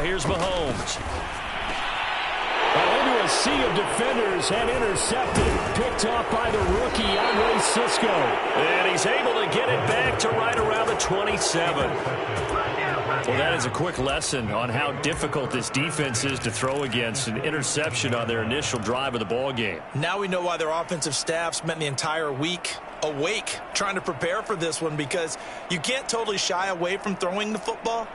here's Mahomes. Into a sea of defenders and intercepted. Picked off by the rookie, Andre Cisco. And he's able to get it back to right around the 27. Well, that is a quick lesson on how difficult this defense is to throw against. An interception on their initial drive of the ball game. Now we know why their offensive staff spent the entire week awake trying to prepare for this one, because you can't totally shy away from throwing the football.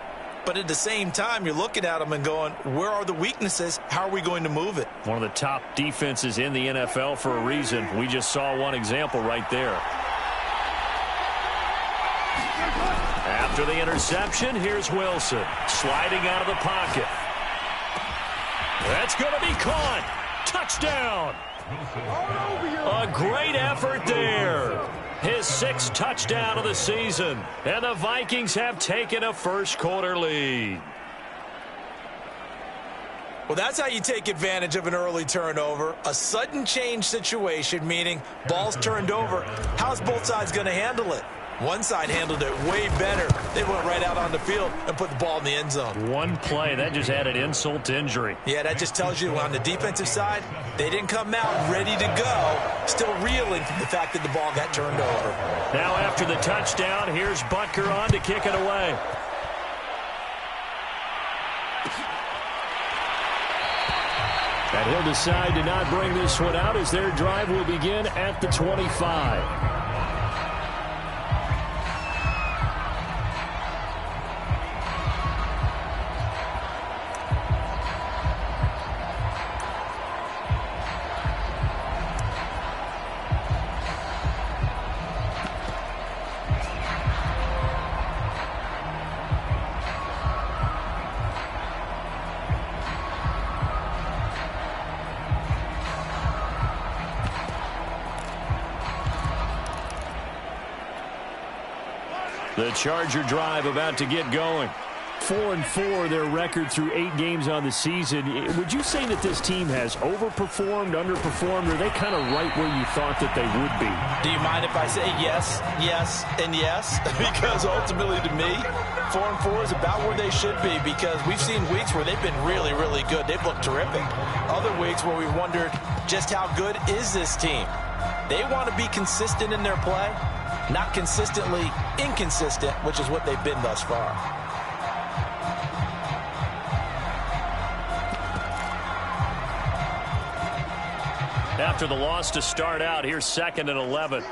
But at the same time, you're looking at them and going, where are the weaknesses? How are we going to move it? One of the top defenses in the NFL for a reason. We just saw one example right there. After the interception, here's Wilson. Sliding out of the pocket. That's going to be caught. Touchdown. A great effort there. His 6th touchdown of the season. And the Vikings have taken a first-quarter lead. Well, that's how you take advantage of an early turnover. A sudden change situation, meaning ball's turned over. How's both sides going to handle it? One side handled it way better. They went right out on the field and put the ball in the end zone. One play, that just added insult to injury. Yeah, that just tells you on the defensive side, they didn't come out ready to go, still reeling from the fact that the ball got turned over. Now after the touchdown, here's Butker on to kick it away. And he'll decide to not bring this one out as their drive will begin at the 25. The Charger drive about to get going. 4-4, their record through 8 games on the season. Would you say that this team has overperformed, underperformed, or are they kind of right where you thought that they would be? Do you mind if I say yes, yes, and yes? Because ultimately to me, 4-4 is about where they should be, because we've seen weeks where they've been really, really good. They've looked terrific. Other weeks where we've wondered just how good is this team. They want to be consistent in their play, not consistently inconsistent, which is what they've been thus far. After the loss to start out, here's 2nd and 11.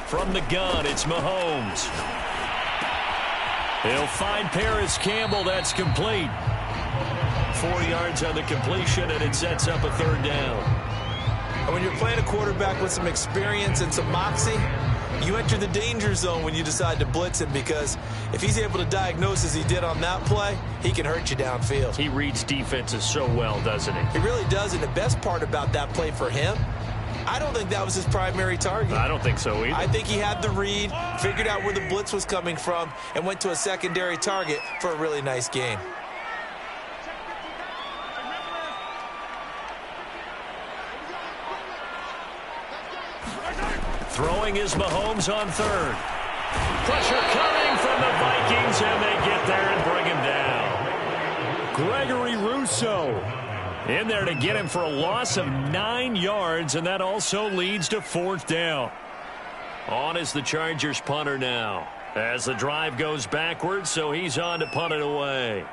From the gun, it's Mahomes. He'll find Paris Campbell. That's complete. 4 yards on the completion, and it sets up a 3rd down. And when you're playing a quarterback with some experience and some moxie, you enter the danger zone when you decide to blitz him, because if he's able to diagnose as he did on that play, he can hurt you downfield. He reads defenses so well, doesn't he? He really does, and the best part about that play for him, I don't think that was his primary target. I don't think so either. I think he had the read, figured out where the blitz was coming from, and went to a secondary target for a really nice gain. Throwing is Mahomes on 3rd. Pressure coming from the Vikings, and they get there and bring him down. Gregory Rousseau in there to get him for a loss of 9 yards, and that also leads to 4th down. On is the Chargers punter now, as the drive goes backwards, so he's on to punt it away.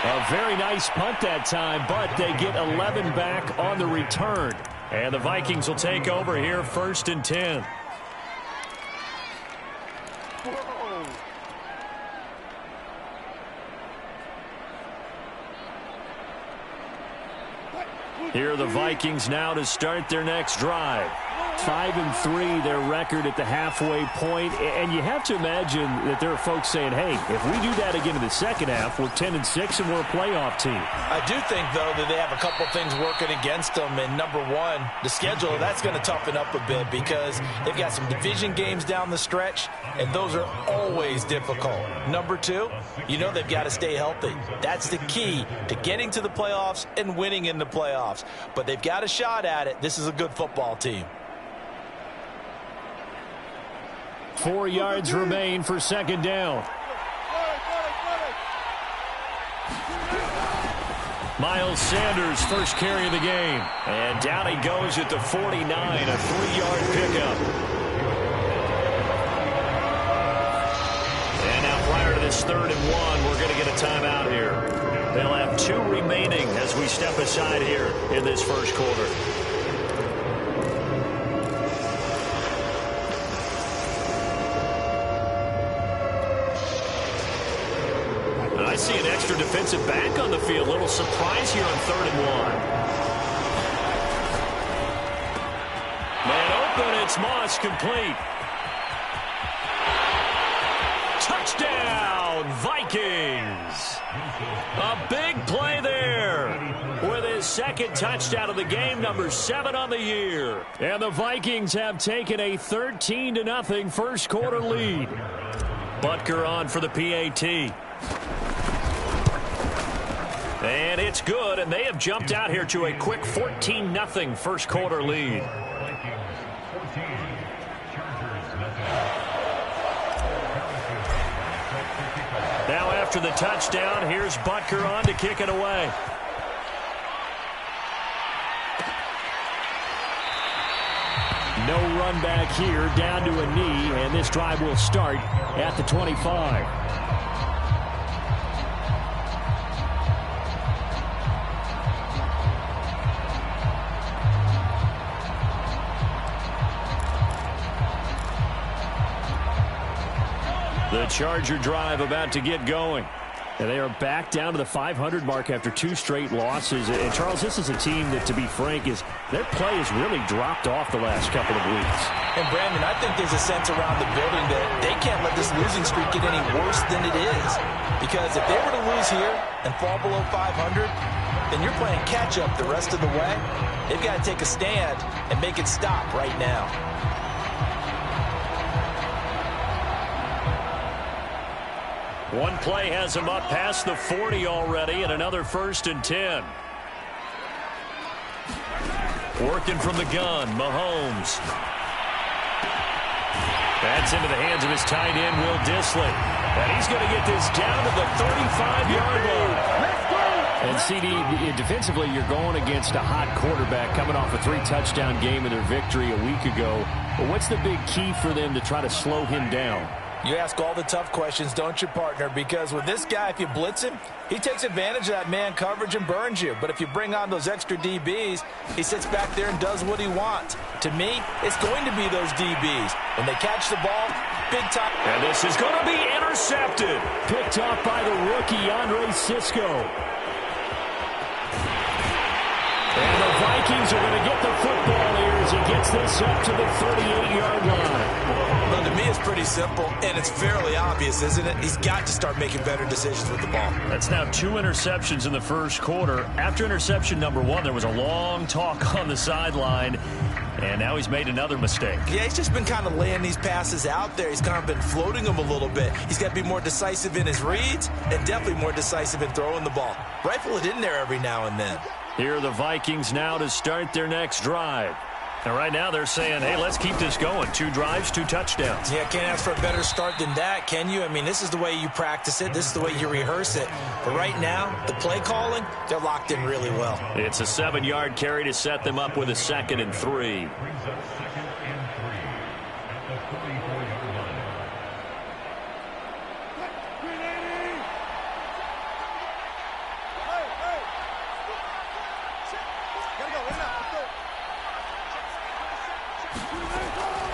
A very nice punt that time, but they get 11 back on the return. And the Vikings will take over here, 1st and 10. Here are the Vikings now to start their next drive. 5-3, their record at the halfway point. And you have to imagine that there are folks saying, hey, if we do that again in the second half, we're 10-6 and we're a playoff team. I do think, though, that they have a couple things working against them. And number one, the schedule, that's going to toughen up a bit because they've got some division games down the stretch, and those are always difficult. Number two, you know they've got to stay healthy. That's the key to getting to the playoffs and winning in the playoffs. But they've got a shot at it. This is a good football team. 4 yards remain for second down. Miles Sanders, first carry of the game. And down he goes at the 49, a 3-yard pickup. And now prior to this 3rd and 1, we're going to get a timeout here. They'll have 2 remaining as we step aside here in this first quarter. I see an extra defensive back on the field. A little surprise here on 3rd and 1. Man open, it's Moss, complete. Touchdown, Vikings. A big play there with his second touchdown of the game, number 7 on the year. And the Vikings have taken a 13-0 first quarter lead. Butker on for the PAT. And it's good, and they have jumped out here to a quick 14-0 first quarter lead. Now after the touchdown, here's Butker on to kick it away. No run back here, down to a knee, and this drive will start at the 25. The Charger drive about to get going. And they are back down to the 500 mark after 2 straight losses. And, Charles, this is a team that, to be frank, their play has really dropped off the last couple of weeks. And, Brandon, I think there's a sense around the building that they can't let this losing streak get any worse than it is. Because if they were to lose here and fall below 500, then you're playing catch-up the rest of the way. They've got to take a stand and make it stop right now. One play has him up past the 40 already, and another 1st and 10. Working from the gun, Mahomes. That's into the hands of his tight end, Will Dissly. And he's going to get this down to the 35-yard line. And, CD, defensively, you're going against a hot quarterback coming off a 3-touchdown game in their victory a week ago. But what's the big key for them to try to slow him down? You ask all the tough questions, don't you, partner? Because with this guy, if you blitz him, he takes advantage of that man coverage and burns you. But if you bring on those extra DBs, he sits back there and does what he wants. To me, it's going to be those DBs. When they catch the ball, big time. And this is going to be intercepted. Picked off by the rookie, Andre Sisco. And the Vikings are going to get the football here as he gets this up to the 38-yard line. Well, to me, it's pretty simple, and it's fairly obvious, isn't it? He's got to start making better decisions with the ball. That's now 2 interceptions in the first quarter. After interception number 1, there was a long talk on the sideline, and now he's made another mistake. Yeah, he's just been kind of laying these passes out there. He's kind of been floating them a little bit. He's got to be more decisive in his reads and definitely more decisive in throwing the ball. Rifle it in there every now and then. Here are the Vikings now to start their next drive. And right now they're saying, hey, let's keep this going. 2 drives, 2 touchdowns. Yeah, can't ask for a better start than that, can you? I mean, this is the way you practice it. This is the way you rehearse it. But right now, the play calling, they're locked in really well. It's a 7-yard carry to set them up with a 2nd and 3.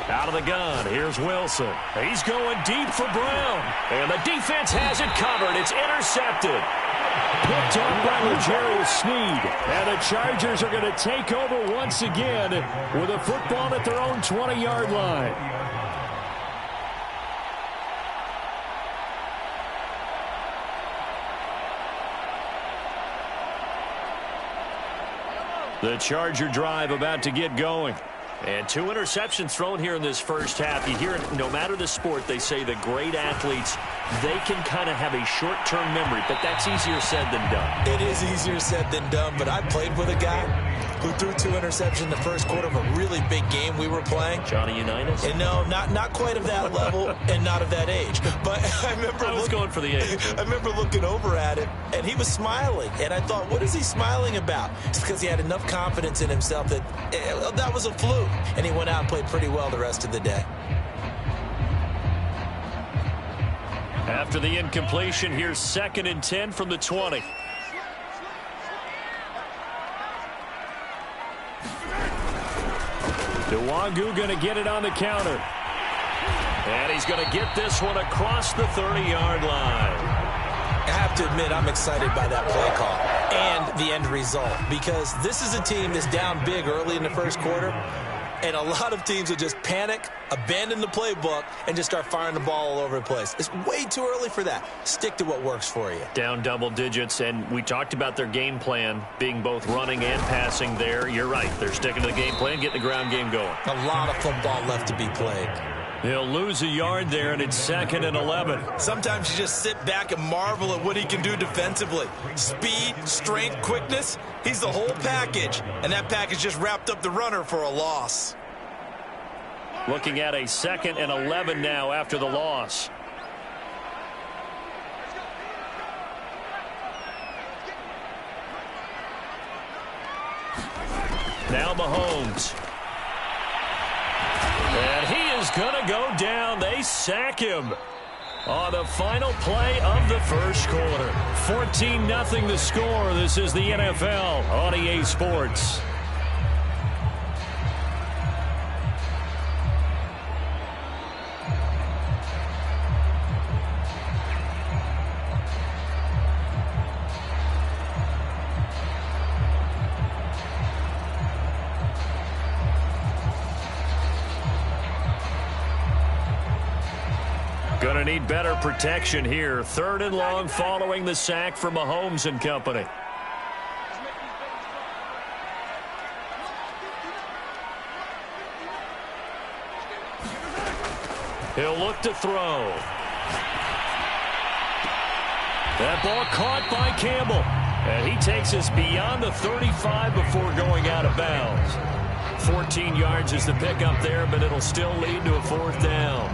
Out of the gun, here's Wilson. He's going deep for Brown. And the defense has it covered. It's intercepted. Picked off by L'Jarius Sneed. And the Chargers are going to take over once again with a football at their own 20-yard line. The Charger drive about to get going. And 2 interceptions thrown here in this first half. You hear it, no matter the sport, they say the great athletes, they can kind of have a short-term memory, but that's easier said than done. It is easier said than done, but I played with a guy who threw 2 interceptions in the first quarter of a really big game we were playing. Johnny Unitas? And no, not quite of that level and not of that age. But I remember going for the age. I remember looking over at him, and he was smiling. And I thought, what is he smiling about? It's because he had enough confidence in himself that that was a fluke. And he went out and played pretty well the rest of the day. After the incompletion, here's 2nd and 10 from the 20. Nwangu going to get it on the counter. And he's going to get this one across the 30-yard line. I have to admit, I'm excited by that play call and the end result, because this is a team that's down big early in the first quarter, and a lot of teams will just panic, abandon the playbook, and just start firing the ball all over the place. It's way too early for that. Stick to what works for you. Down double digits, and we talked about their game plan being both running and passing there. You're right. They're sticking to the game plan, getting the ground game going. A lot of football left to be played. He'll lose a yard there, and it's 2nd and 11. Sometimes you just sit back and marvel at what he can do defensively. Speed, strength, quickness, he's the whole package. And that package just wrapped up the runner for a loss. Looking at a 2nd and 11 now after the loss. Now Mahomes. And he is going to go down. They sack him on the final play of the first quarter. 14-0 the score. This is the NFL on EA Sports. Going to need better protection here. 3rd and long following the sack from Mahomes and company. He'll look to throw. That ball caught by Campbell. And he takes us beyond the 35 before going out of bounds. 14 yards is the pickup there, but it'll still lead to a 4th down.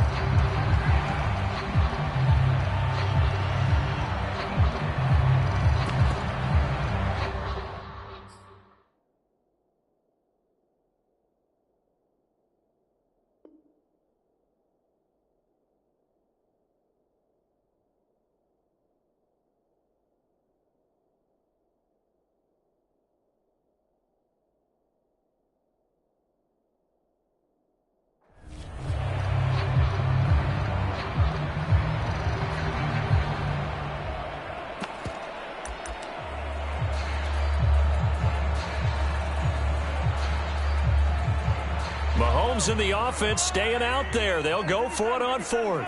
Mahomes and the offense staying out there. They'll go for it on 4th.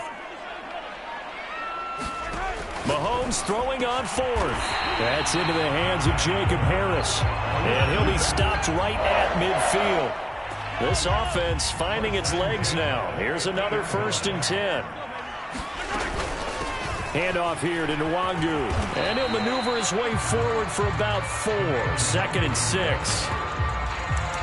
Mahomes throwing on 4th. That's into the hands of Jacob Harris. And he'll be stopped right at midfield. This offense finding its legs now. Here's another 1st and 10. Handoff here to Nwangu. And he'll maneuver his way forward for about 4. 2nd and 6.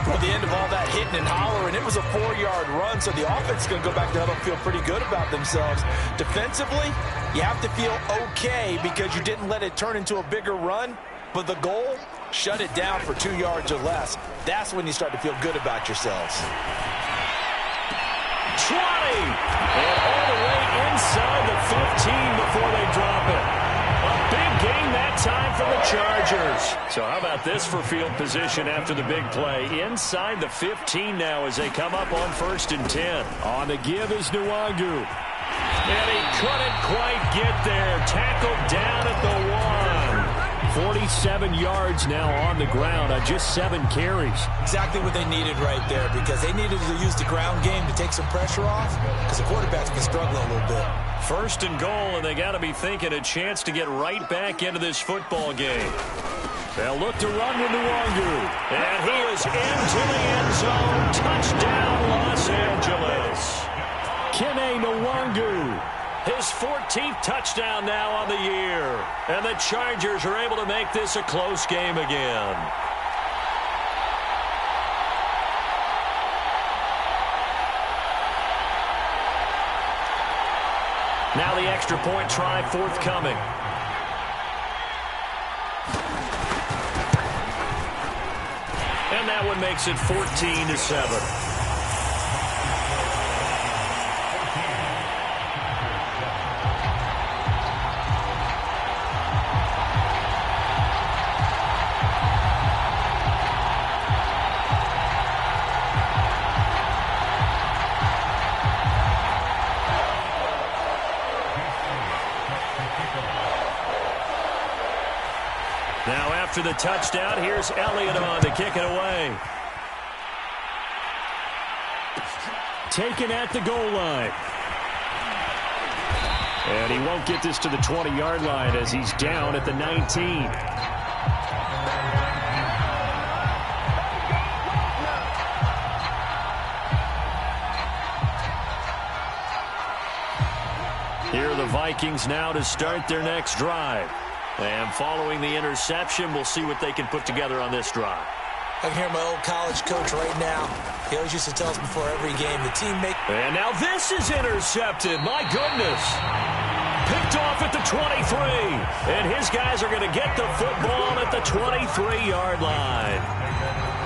At the end of all that hitting and hollering, it was a 4-yard run, so the offense is going to go back to huddle and feel pretty good about themselves. Defensively, you have to feel okay because you didn't let it turn into a bigger run, but the goal, shut it down for 2 yards or less. That's when you start to feel good about yourselves. 20! And all the way inside the 15 before they drop it. A big gain that time for the Chargers. So how about this for field position after the big play? Inside the 15 now as they come up on 1st and 10. On the give is Nwangu. And he couldn't quite get there. Tackled down at the 1. 47 yards now on the ground on just 7 carries. Exactly what they needed right there, because they needed to use the ground game to take some pressure off, because the quarterback's been struggling a little bit. First and goal, and they got to be thinking a chance to get right back into this football game. They'll look to run with Nwangu. And he is into the end zone. Touchdown, Los Angeles. Kene Nwangu. His 14th touchdown now on the year. And the Chargers are able to make this a close game again. Now the extra point try forthcoming. And that one makes it 14-7. Now after the touchdown, here's Elliott on to kick it away. Taken at the goal line. And he won't get this to the 20-yard line as he's down at the 19. Here are the Vikings now to start their next drive. And following the interception, we'll see what they can put together on this drive. I can hear my old college coach right now. He always used to tell us before every game, the team make... And now this is intercepted. My goodness. Picked off at the 23. And his guys are going to get the football at the 23-yard line.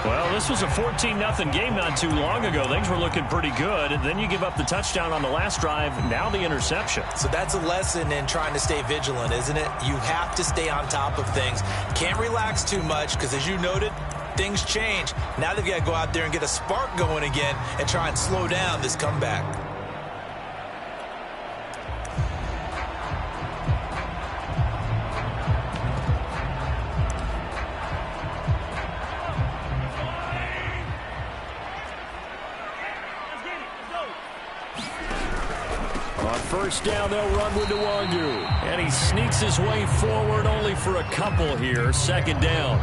Well, this was a 14-0 game not too long ago. Things were looking pretty good. And then you give up the touchdown on the last drive. Now the interception. So that's a lesson in trying to stay vigilant, isn't it? You have to stay on top of things. Can't relax too much because, as you noted, things change. Now they've got to go out there and get a spark going again and try and slow down this comeback. On first down, they'll run with Nwangu. And he sneaks his way forward only for a couple here. Second down.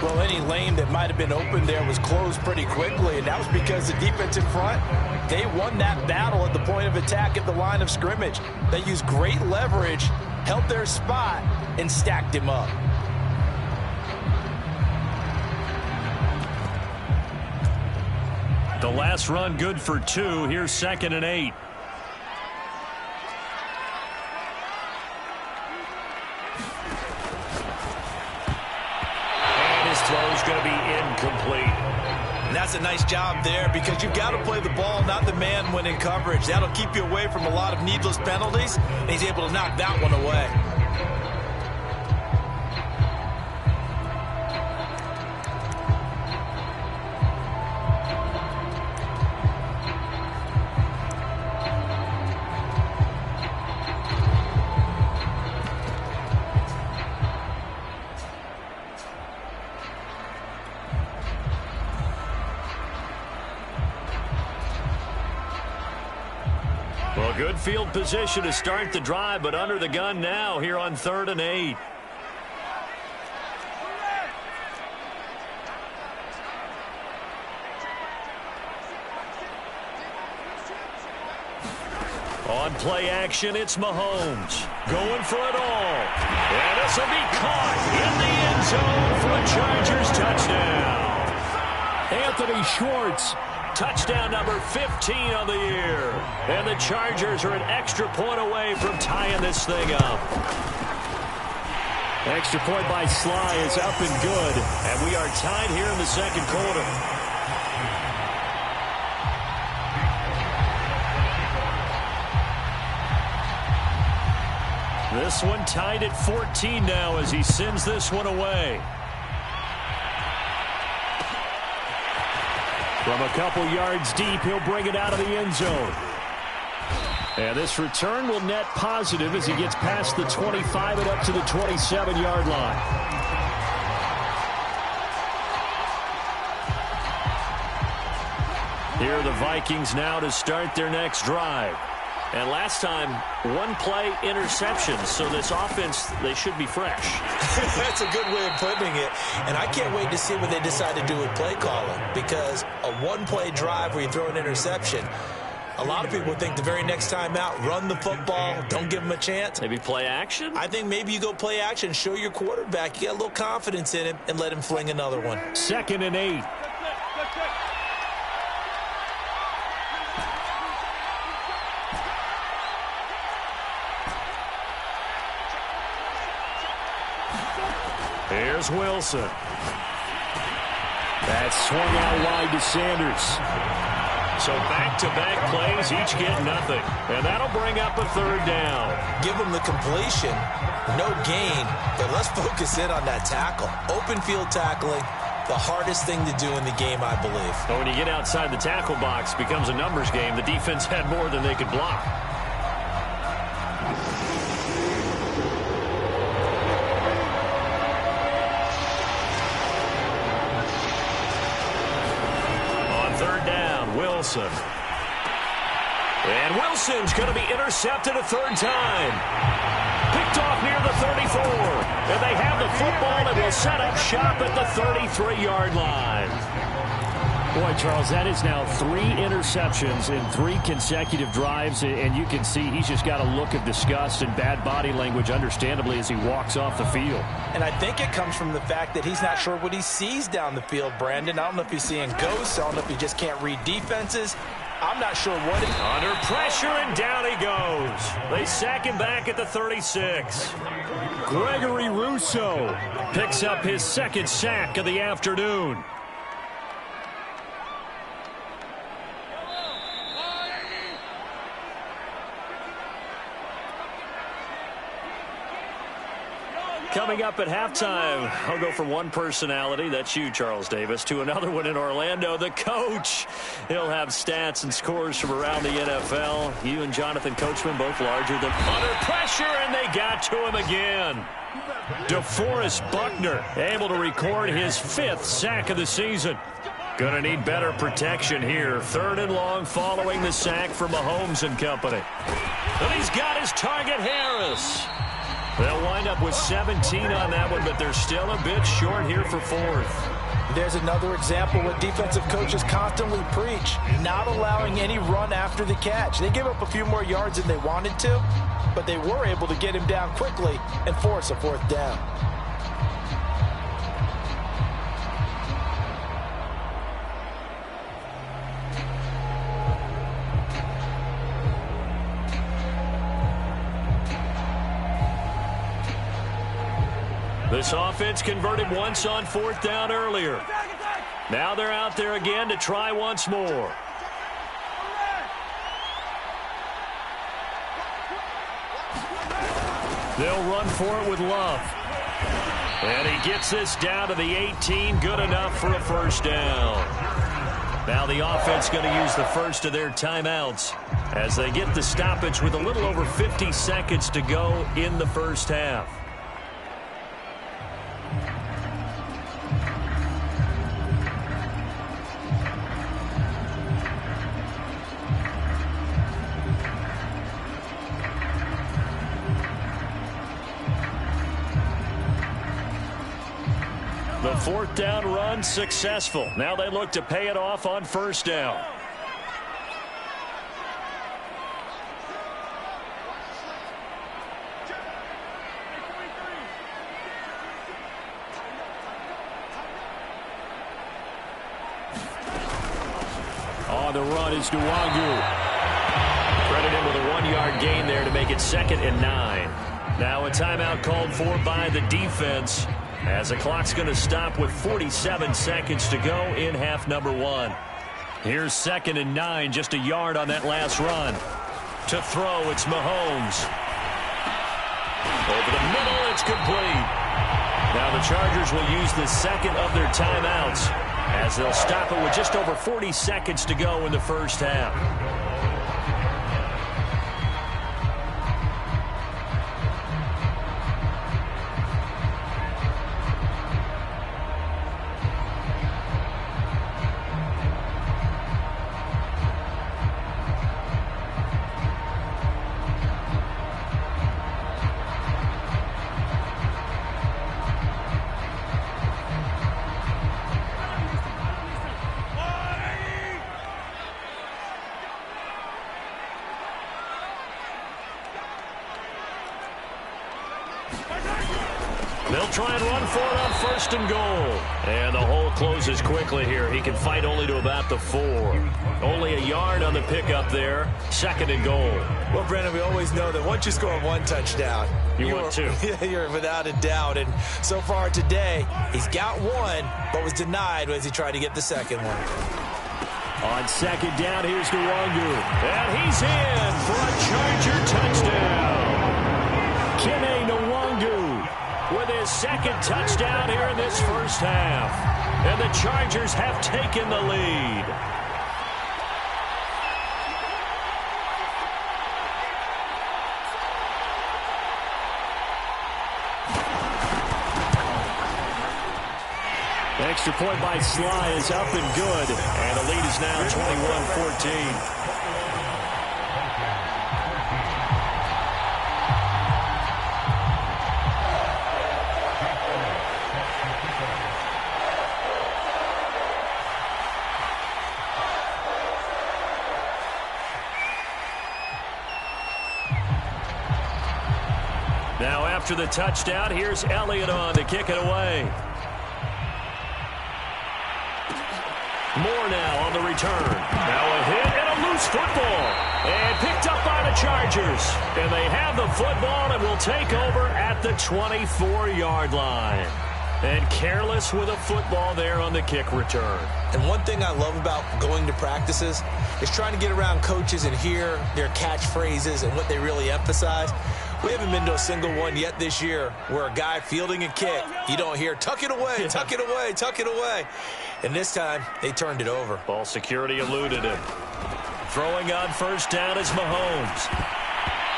Well, any lane that might have been open there was closed pretty quickly, and that was because the defensive front, they won that battle at the point of attack at the line of scrimmage. They used great leverage, held their spot, and stacked him up. The last run good for 2. Here's 2nd and 8. Throw's going to be incomplete. And that's a nice job there because you've got to play the ball, not the man when in coverage. That'll keep you away from a lot of needless penalties, and he's able to knock that one away. Well, good field position to start the drive, but under the gun now here on 3rd and 8. On play action, it's Mahomes going for it all. And this will be caught in the end zone for a Chargers touchdown. Anthony Schwartz. Touchdown number 15 on the year. And the Chargers are an extra point away from tying this thing up. Extra point by Sly is up and good. And we are tied here in the second quarter. This one tied at 14 now as he sends this one away. From a couple yards deep, he'll bring it out of the end zone. And this return will net positive as he gets past the 25 and up to the 27-yard line. Here are the Vikings now to start their next drive. And last time, one-play interception. So this offense, they should be fresh. That's a good way of putting it. And I can't wait to see what they decide to do with play calling. Because a one-play drive where you throw an interception, a lot of people think the very next time out, run the football, don't give them a chance. Maybe play action? I think maybe you go play action, show your quarterback, you got a little confidence in him, and let him fling another one. 2nd and 8. Here's Wilson. That's swung out wide to Sanders. So back-to-back plays, each get nothing. And that'll bring up a 3rd down. Give them the completion, no gain, but let's focus in on that tackle. Open field tackling, the hardest thing to do in the game, I believe. But when you get outside the tackle box, it becomes a numbers game. The defense had more than they could block. Wilson. And Wilson's going to be intercepted a 3rd time. Picked off near the 34. And they have the football and will set up shop at the 33-yard line. Boy, Charles, that is now 3 interceptions in 3 consecutive drives. And you can see he's just got a look of disgust and bad body language, understandably, as he walks off the field. And I think it comes from the fact that he's not sure what he sees down the field, Brandon. I don't know if he's seeing ghosts. I don't know if he just can't read defenses. I'm not sure what it is. Under pressure, and down he goes. They sack him back at the 36. Gregory Rousseau picks up his 2nd sack of the afternoon. Coming up at halftime, I'll go from one personality, that's you, Charles Davis, to another one in Orlando, the coach. He'll have stats and scores from around the NFL. You and Jonathan Coachman both larger than under pressure, and they got to him again. DeForest Buckner able to record his 5th sack of the season. Gonna need better protection here. 3rd and long following the sack from Mahomes and company. And he's got his target, Harris. They'll wind up with 17 on that one, but they're still a bit short here for 4th. There's another example what defensive coaches constantly preach, not allowing any run after the catch. They gave up a few more yards than they wanted to, but they were able to get him down quickly and force a 4th down. This offense converted once on 4th down earlier. Now they're out there again to try once more. They'll run for it with Love. And he gets this down to the 18, good enough for a 1st down. Now the offense going to use the first of their timeouts as they get the stoppage with a little over 50 seconds to go in the 1st half. The 4th down run successful. Now they look to pay it off on 1st down. On the run is Nwangu. Credit him with a 1-yard gain there to make it 2nd and 9. Now a timeout called for by the defense, as the clock's going to stop with 47 seconds to go in half number 1. Here's 2nd and 9, just a yard on that last run. To throw, it's Mahomes. Over the middle, it's complete. Now the Chargers will use the 2nd of their timeouts as they'll stop it with just over 40 seconds to go in the 1st half. They'll try and run for it on 1st and goal. And the hole closes quickly here. He can fight only to about the 4. Only a yard on the pickup there. 2nd and goal. Well, Brandon, we always know that once you score 1 touchdown, you want 2. You're without a doubt. And so far today, he's got 1, but was denied as he tried to get the 2nd one. On 2nd down, here's Nwangu. And he's in for a Charger touchdown. Kene Nwangu with his 2nd touchdown here in this first half. And the Chargers have taken the lead. Extra point by Sly is up and good. And the lead is now 21-14. Now after the touchdown, here's Elliott on to kick it away. Moore now on the return. Now a hit and a loose football. And picked up by the Chargers. And they have the football and will take over at the 24-yard line. And careless with a football there on the kick return. And one thing I love about going to practices is trying to get around coaches and hear their catchphrases and what they really emphasize. We haven't been to a single one yet this year where a guy fielding a kick, you don't hear, tuck it away, tuck it away, tuck it away. And this time, they turned it over. Ball security eluded him. Throwing on 1st down is Mahomes.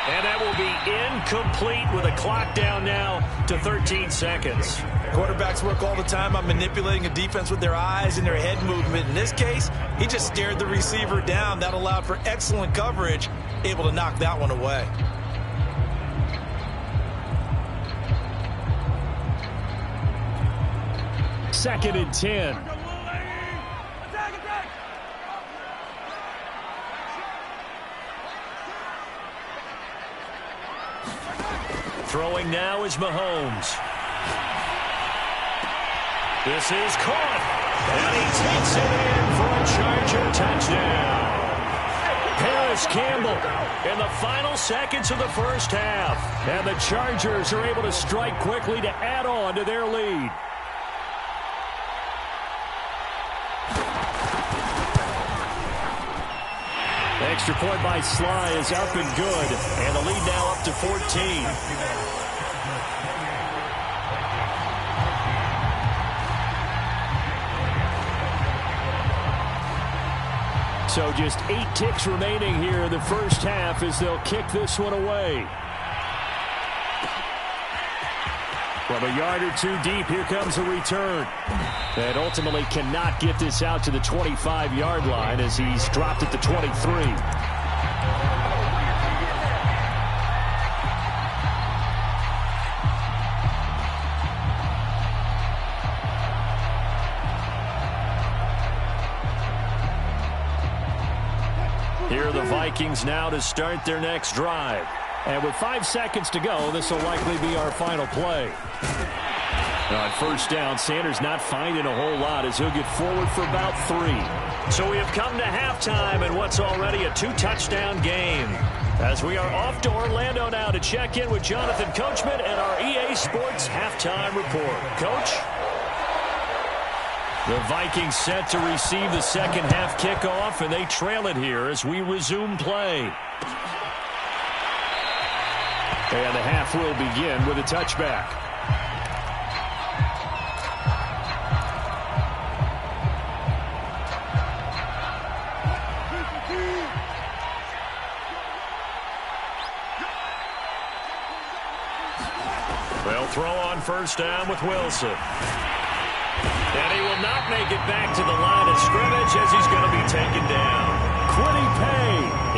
And that will be incomplete with a clock down now to 13 seconds. Quarterbacks work all the time on manipulating a defense with their eyes and their head movement. In this case, he just stared the receiver down. That allowed for excellent coverage, able to knock that one away. Second and 10. Throwing now is Mahomes. This is caught. And he takes it in for a Charger touchdown. Paris Campbell in the final seconds of the first half. And the Chargers are able to strike quickly to add on to their lead. Extra point by Sly is up and good. And the lead now up to 14. So just 8 ticks remaining here in the first half as they'll kick this one away. From a yard or 2 deep, here comes a return. And ultimately cannot get this out to the 25-yard line as he's dropped at the 23. Here are the Vikings now to start their next drive. And with 5 seconds to go, this will likely be our final play. On 1st down, Sanders not finding a whole lot as he'll get forward for about 3. So we have come to halftime in what's already a 2-touchdown game. As we are off to Orlando now to check in with Jonathan Coachman and our EA Sports halftime report. Coach? The Vikings set to receive the second half kickoff, and they trail it here as we resume play. And the half will begin with a touchback. They'll throw on 1st down with Wilson. And he will not make it back to the line of scrimmage as he's going to be taken down. Quiddy Pay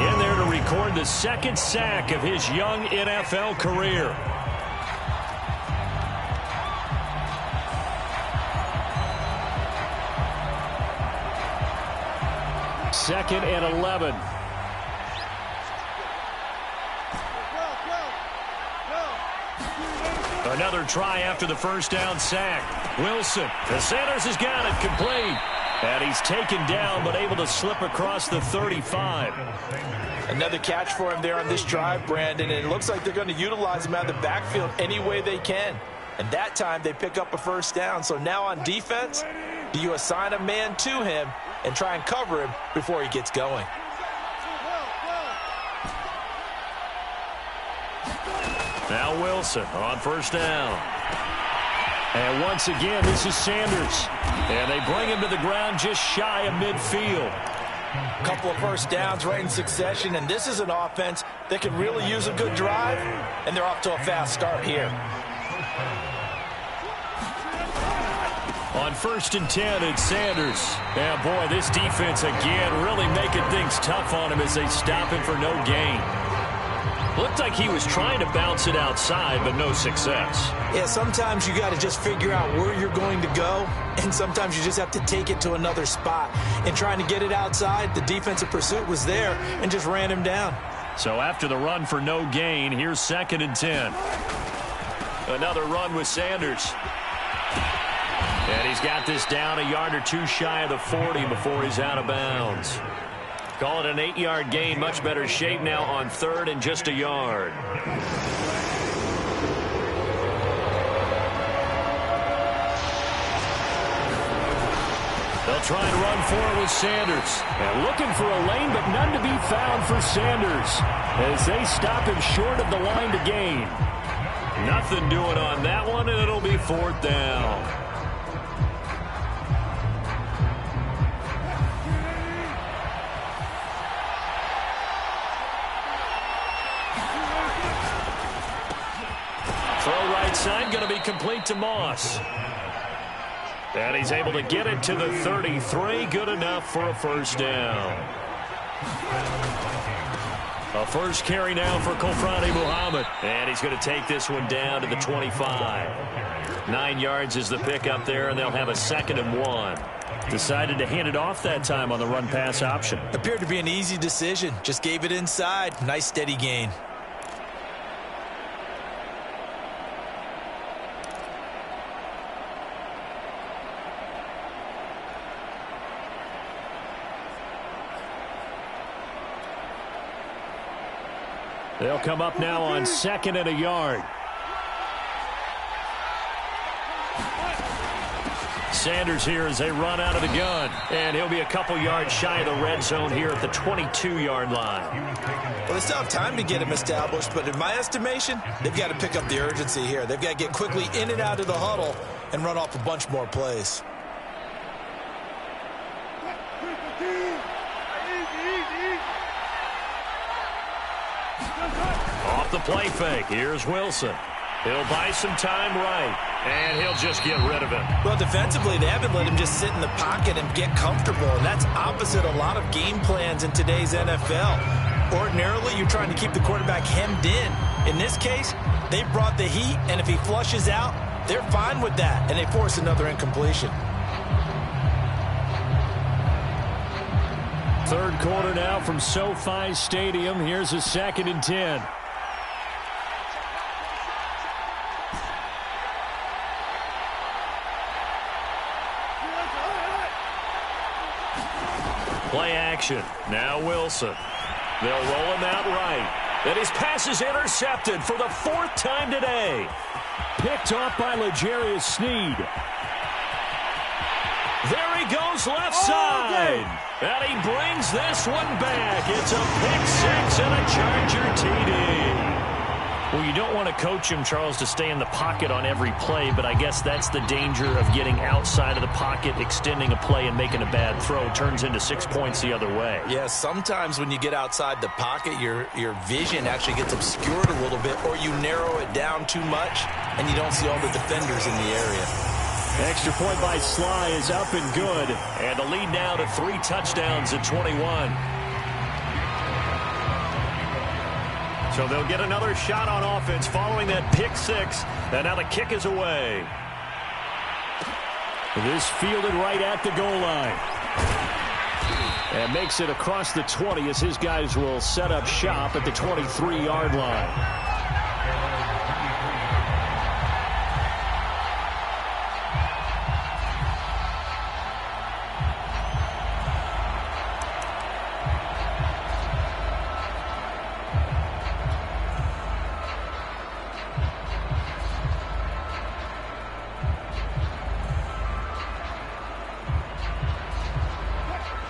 in there to record the 2nd sack of his young NFL career. Second and 11. Another try after the first down sack. Wilson. Sanders has got it complete. And he's taken down but able to slip across the 35. Another catch for him there on this drive, Brandon. And it looks like they're going to utilize him out of the backfield any way they can. And that time they pick up a first down. So now on defense, do you assign a man to him and try and cover him before he gets going? Now Wilson on first down. And once again, this is Sanders. And they bring him to the ground just shy of midfield. A couple of first downs right in succession, and this is an offense that can really use a good drive, and they're off to a fast start here. On 1st and 10, it's Sanders. And boy, this defense again really making things tough on him as they stop him for no gain. Looked like he was trying to bounce it outside, but no success. Yeah, sometimes you got to just figure out where you're going to go, and sometimes you just have to take it to another spot. And trying to get it outside, the defensive pursuit was there and just ran him down. So after the run for no gain, here's 2nd and 10. Another run with Sanders. And he's got this down a yard or two shy of the 40 before he's out of bounds. Call it an 8-yard gain. Much better shape now on 3rd and just a yard. They'll try and run forward with Sanders. And looking for a lane, but none to be found for Sanders as they stop him short of the line to gain. Nothing doing on that one, and it'll be 4th down. Throw right side, going to be complete to Moss. And he's able to get it to the 33. Good enough for a first down. A first carry now for Kofrani Muhammad. And he's going to take this one down to the 25. 9 yards is the pickup there, and they'll have a 2nd and 1. Decided to hand it off that time on the run-pass option. Appeared to be an easy decision. Just gave it inside. Nice steady gain. They'll come up now on 2nd and a yard. Sanders here as they run out of the gun. And he'll be a couple yards shy of the red zone here at the 22-yard line. Well, they still have time to get him established, but in my estimation, they've got to pick up the urgency here. They've got to get quickly in and out of the huddle and run off a bunch more plays. Off the play fake. Here's Wilson. He'll buy some time right, and he'll just get rid of it. Well, defensively, they haven't let him just sit in the pocket and get comfortable, and that's opposite a lot of game plans in today's NFL. Ordinarily, you're trying to keep the quarterback hemmed in. In this case, they brought the heat, and if he flushes out, they're fine with that, and they force another incompletion. 3rd quarter now from SoFi Stadium. Here's a 2nd and 10. Play action. Now Wilson. They'll roll him out right. And his pass is intercepted for the 4th time today. Picked off by L'Jarius Sneed. There he goes left side. And he brings this one back. It's a pick 6 and a Charger TD. Well, you don't want to coach him, Charles, to stay in the pocket on every play, but I guess that's the danger of getting outside of the pocket, extending a play, and making a bad throw. It turns into 6 points the other way. Yeah, sometimes when you get outside the pocket, your vision actually gets obscured a little bit, or you narrow it down too much, and you don't see all the defenders in the area. Extra point by Sly is up and good. And the lead now to 3 touchdowns at 21. So they'll get another shot on offense following that pick 6. And now the kick is away. This fielded right at the goal line. And makes it across the 20 as his guys will set up shop at the 23-yard line.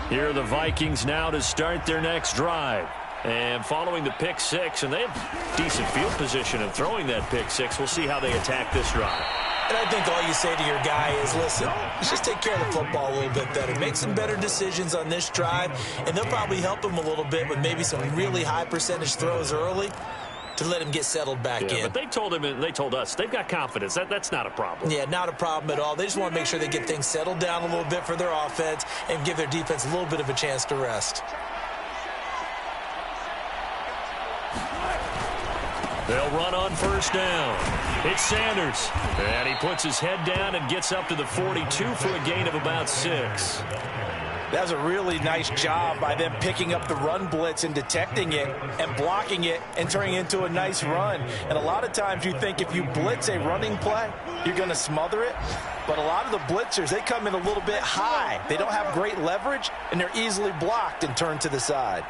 Here are the Vikings now to start their next drive. And following the pick six, and they have decent field position of throwing that pick six. We'll see how they attack this drive. And I think all you say to your guy is, listen, let's just take care of the football a little bit better. Make some better decisions on this drive, and they'll probably help him a little bit with maybe some really high percentage throws early to let him get settled back in. But they told him, and they told us, they've got confidence. That's not a problem. Yeah, not a problem at all. They just want to make sure they get things settled down a little bit for their offense and give their defense a little bit of a chance to rest. They'll run on first down. It's Sanders. And he puts his head down and gets up to the 42 for a gain of about 6. That was a really nice job by them picking up the run blitz and detecting it and blocking it and turning it into a nice run. And a lot of times you think if you blitz a running play, you're going to smother it. But a lot of the blitzers, they come in a little bit high. They don't have great leverage, and they're easily blocked and turned to the side.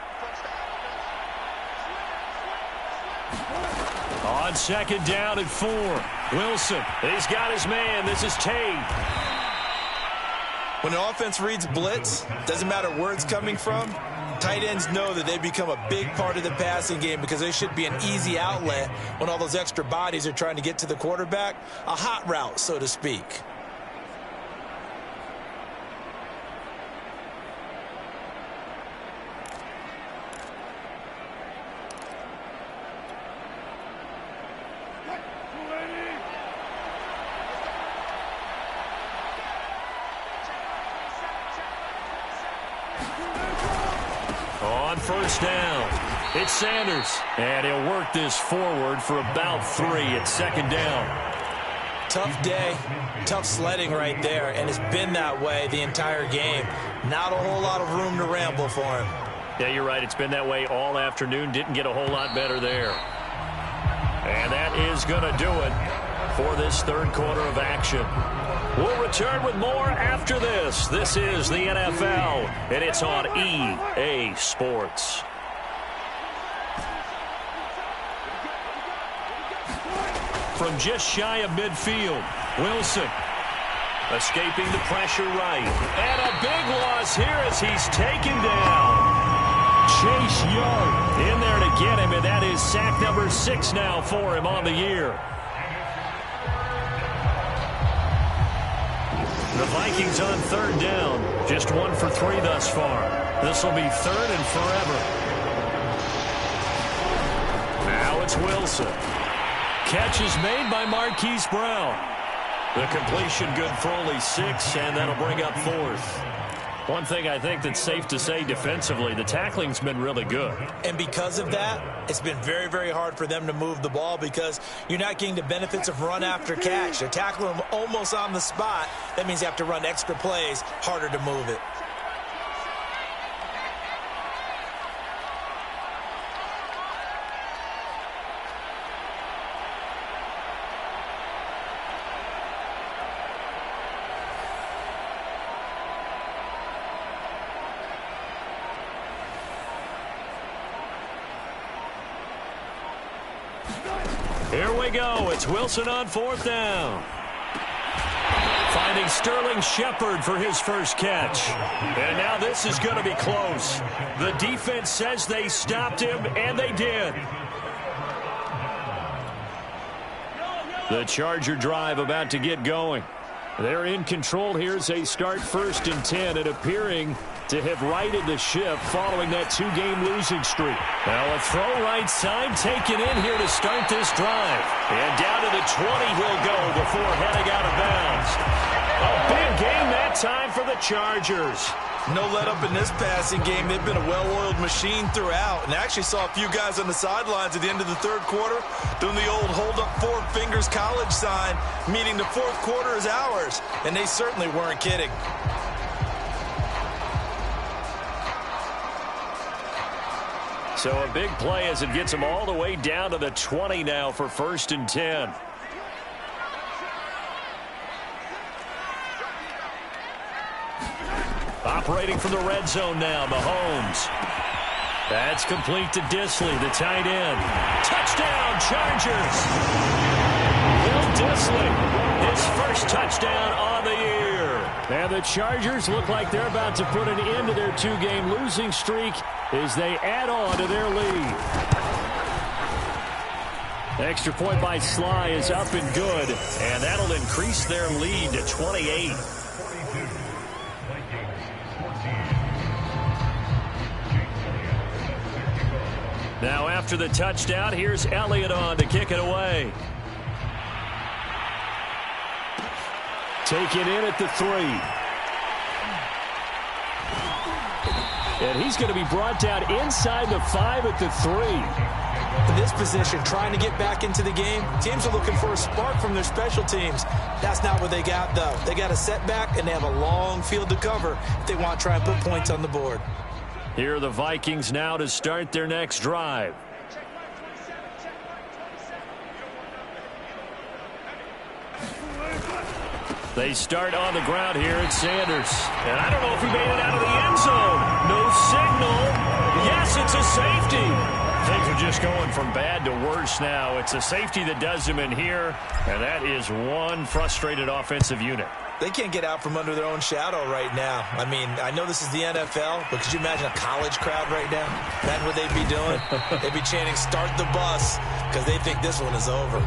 On second down and 4. Wilson, he's got his man. This is Tate. When the offense reads blitz, doesn't matter where it's coming from, tight ends know that they become a big part of the passing game because they should be an easy outlet when all those extra bodies are trying to get to the quarterback. A hot route, so to speak. On first down, it's Sanders. And he'll work this forward for about 3 at second down. Tough day, tough sledding right there, and it's been that way the entire game. Not a whole lot of room to ramble for him. Yeah, you're right. It's been that way all afternoon. Didn't get a whole lot better there. And that is going to do it for this third quarter of action. We'll return with more after this. This is the NFL, and it's on EA Sports. From just shy of midfield, Wilson escaping the pressure right. And a big loss here as he's taken down. Chase Young in there to get him, and that is sack number 6 now for him on the year. The Vikings on third down. Just 1 for 3 thus far. This will be third and forever. Now it's Wilson. Catch is made by Marquise Brown. The completion good for only 6, and that'll bring up 4th. One thing I think that's safe to say defensively, the tackling's been really good. And because of that, it's been very, very hard for them to move the ball because you're not getting the benefits of run after catch. They're tackling them almost on the spot. That means you have to run extra plays, harder to move it. Here we go. It's Wilson on 4th down. Finding Sterling Shepard for his first catch. And now this is going to be close. The defense says they stopped him, and they did. The Charger drive about to get going. They're in control here as they start 1st and 10 and appearing to have righted the ship following that 2-game losing streak. Now a throw right side taken in here to start this drive. And down to the 20 he'll go before heading out of bounds. A big game that time for the Chargers. No let up in this passing game. They've been a well-oiled machine throughout. And I actually saw a few guys on the sidelines at the end of the third quarter doing the old hold up 4 fingers college sign, meaning the fourth quarter is ours. And they certainly weren't kidding. So a big play as it gets them all the way down to the 20 now for 1st and 10. Operating from the red zone now, Mahomes. That's complete to Disley, the tight end. Touchdown, Chargers! Will Disley, his first touchdown on the year. And the Chargers look like they're about to put an end to their two-game losing streak as they add on to their lead. Extra point by Sly is up and good, and that'll increase their lead to 28. Now after the touchdown, here's Elliott on to kick it away. Taken in at the 3. And he's going to be brought down inside the 5 at the 3. In this position, trying to get back into the game, teams are looking for a spark from their special teams. That's not what they got, though. They got a setback, and they have a long field to cover if they want to try and put points on the board. Here are the Vikings now to start their next drive. They start on the ground here at Sanders. And I don't know if he made it out of the end zone. No signal. Yes, it's a safety. Things are just going from bad to worse now. It's a safety that does him in here, and that is one frustrated offensive unit. They can't get out from under their own shadow right now. I mean, I know this is the NFL, but could you imagine a college crowd right now? Imagine what they'd be doing. They'd be chanting, "Start the bus," because they think this one is over.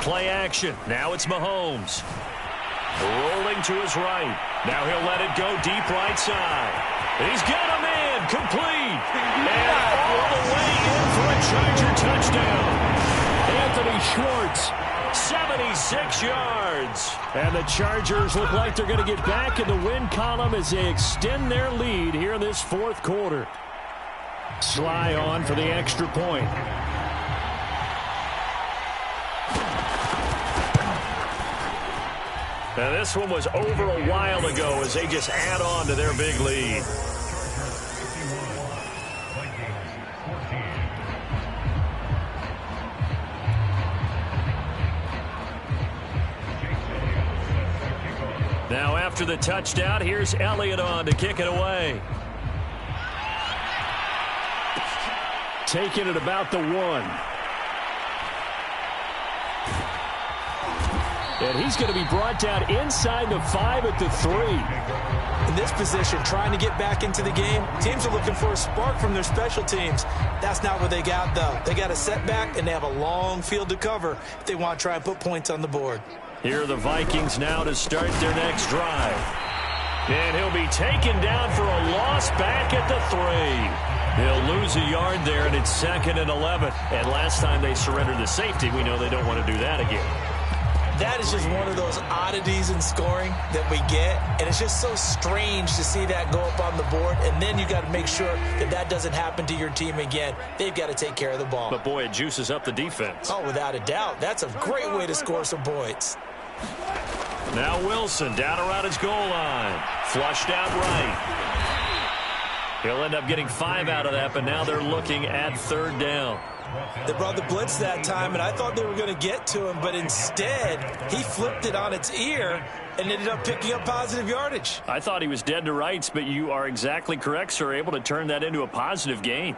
Play action. Now it's Mahomes. Rolling to his right. Now he'll let it go deep right side. He's got him in. Complete. And all the way in for a Charger touchdown. Anthony Schwartz, 76 yards. And the Chargers look like they're going to get back in the win column as they extend their lead here in this fourth quarter. Sly on for the extra point. Now this one was over a while ago as they just add on to their big lead. Now after the touchdown, here's Elliott on to kick it away. Taking it about the 1. And he's going to be brought down inside the 5 at the 3. In this position, trying to get back into the game, teams are looking for a spark from their special teams. That's not what they got, though. They got a setback, and they have a long field to cover if they want to try and put points on the board. Here are the Vikings now to start their next drive. And he'll be taken down for a loss back at the 3. He'll lose a yard there, and it's 2nd and 11. And last time they surrendered the safety, we know they don't want to do that again. That is just one of those oddities in scoring that we get, and it's just so strange to see that go up on the board, and then you got to make sure that that doesn't happen to your team again. They've got to take care of the ball. But, boy, it juices up the defense. Oh, without a doubt. That's a great way to score some points. Now Wilson down around his goal line. Flushed out right. He'll end up getting 5 out of that, but now they're looking at 3rd down. They brought the blitz that time, and I thought they were going to get to him, but instead he flipped it on its ear and ended up picking up positive yardage. I thought he was dead to rights, but you are exactly correct, sir, able to turn that into a positive gain.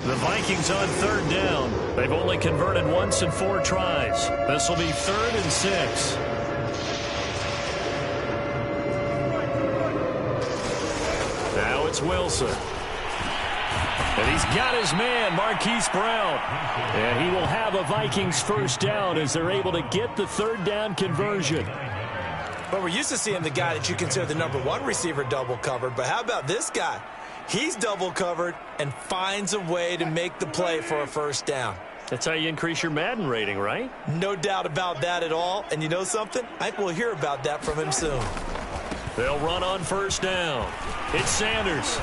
The Vikings on 3rd down. They've only converted once in 4 tries. This will be 3rd and 6. Now it's Wilson. And he's got his man, Marquise Brown. And he will have a Vikings 1st down as they're able to get the 3rd down conversion. But we're used to seeing the guy that you consider the #1 receiver double covered. But how about this guy? He's double covered and finds a way to make the play for a 1st down. That's how you increase your Madden rating, right? No doubt about that at all. And you know something? I think we'll hear about that from him soon. They'll run on 1st down. It's Sanders.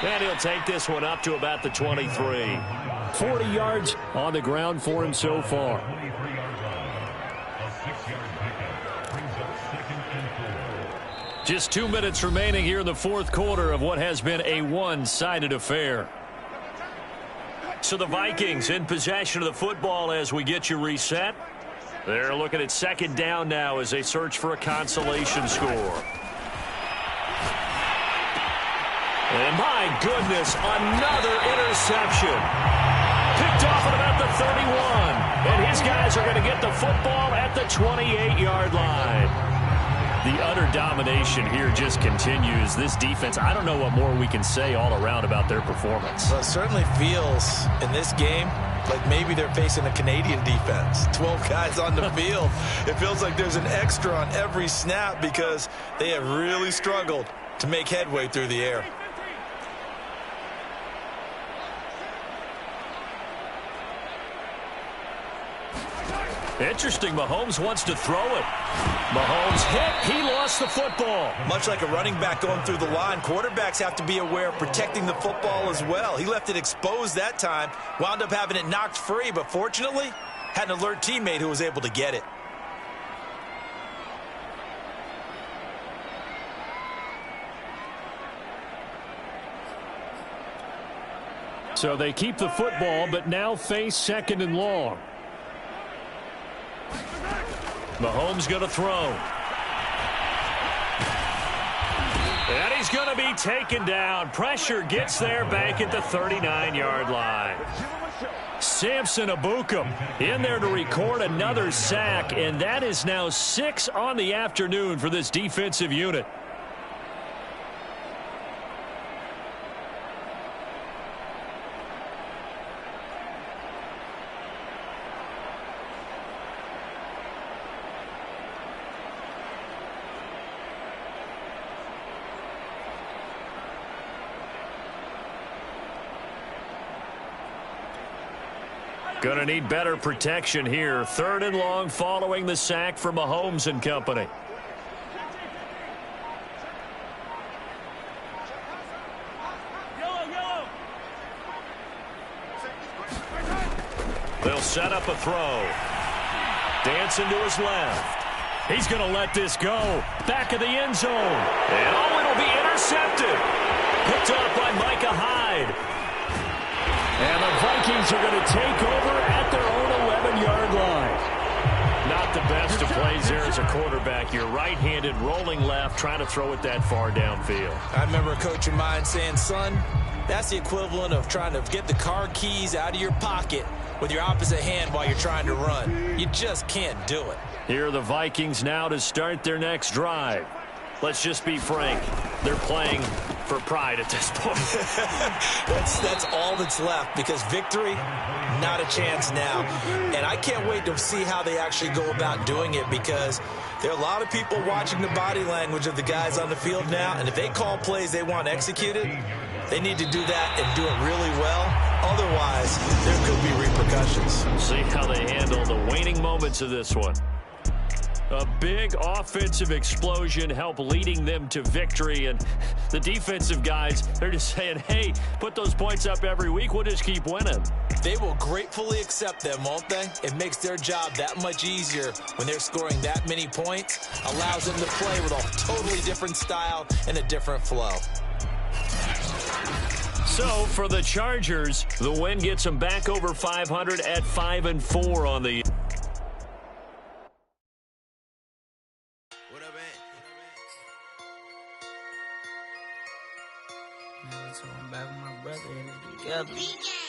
And he'll take this one up to about the 23. 40 yards on the ground for him so far. Just 2 minutes remaining here in the 4th quarter of what has been a one-sided affair. So the Vikings in possession of the football as we get you reset. They're looking at second down now as they search for a consolation score. And my goodness, another interception. Picked off at about the 31. And his guys are going to get the football at the 28-yard line. The utter domination here just continues. This defense, I don't know what more we can say all around about their performance. Well, it certainly feels in this game like maybe they're facing a Canadian defense. 12 guys on the field. It feels like there's an extra on every snap because they have really struggled to make headway through the air. Interesting, Mahomes wants to throw it. Mahomes hit, he lost the football. Much like a running back going through the line, quarterbacks have to be aware of protecting the football as well. He left it exposed that time, wound up having it knocked free, but fortunately, had an alert teammate who was able to get it. So they keep the football, but now face second and long. Mahomes going to throw. And he's going to be taken down. Pressure gets there back at the 39-yard line. Samson Ebukam in there to record another sack, and that is now 6 on the afternoon for this defensive unit. Going to need better protection here. 3rd and long following the sack from Mahomes and company. They'll set up a throw. Dancing to his left. He's going to let this go. Back of the end zone. And oh, it'll be intercepted. Picked up by Micah Hyde. And the Vikings are going to take over at their own 11-yard line. Not the best of plays there as a quarterback. You're right-handed, rolling left, trying to throw it that far downfield. I remember a coach of mine saying, son, that's the equivalent of trying to get the car keys out of your pocket with your opposite hand while you're trying to run. You just can't do it. Here are the Vikings now to start their next drive. Let's just be frank. They're playing for pride at this point. that's all that's left because victory, not a chance now. And I can't wait to see how they actually go about doing it because there are a lot of people watching the body language of the guys on the field now. And if they call plays they want executed, they need to do that and do it really well. Otherwise, there could be repercussions. See how they handle the waning moments of this one. A big offensive explosion help leading them to victory. And the defensive guys, they're just saying, hey, put those points up every week. We'll just keep winning. They will gratefully accept them, won't they? It makes their job that much easier when they're scoring that many points. Allows them to play with a totally different style and a different flow. So for the Chargers, the win gets them back over 500 at 5-4 on the... So I'm back with my brother and we together.